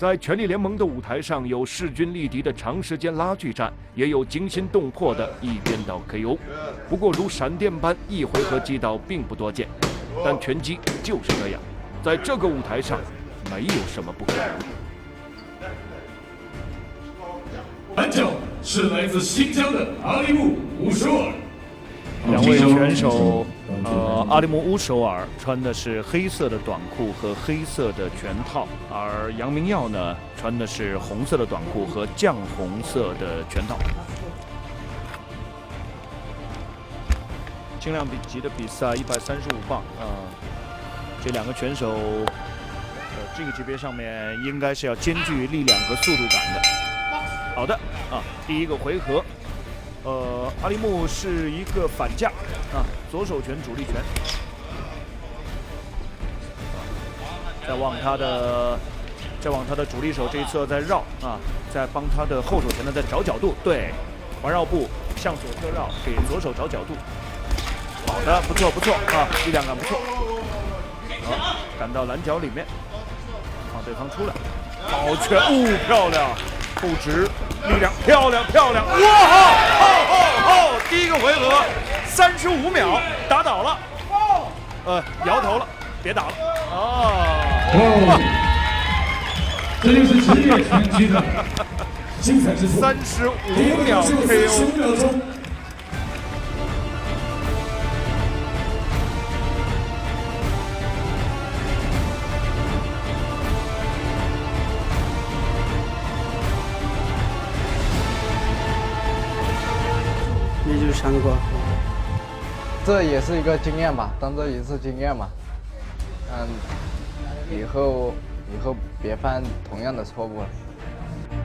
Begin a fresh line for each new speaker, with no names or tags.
在权力联盟的舞台上，有势均力敌的长时间拉锯战，也有惊心动魄的一边倒 KO。不过如闪电般一回合击倒并不多见，但拳击就是这样，在这个舞台上，没有什么不可能。
蓝角是来自新疆的阿里木乌首尔。
两位选手，阿里木乌首尔穿的是黑色的短裤和黑色的拳套，而杨明耀呢穿的是红色的短裤和酱红色的拳套。轻量级的比赛135磅，这两个选手，这个级别上面应该是要兼具力量和速度感的。好的，第一个回合。阿里木是一个反架左手拳主力拳，再往他的主力手这一侧再绕再帮他的后手拳呢再找角度，对，环绕步向左侧绕，给左手找角度。好的，不错力量感不错。好，赶到蓝角里面，让对方出来，好拳，漂亮，不直。力量漂亮，哇！第一个回合35秒打倒了，摇头了，别打了
这就是职业拳击的精彩之处。
35秒 KO。
15秒钟。
也就是3个，
这也是一个经验吧，当做一次经验嘛。以后别犯同样的错误了。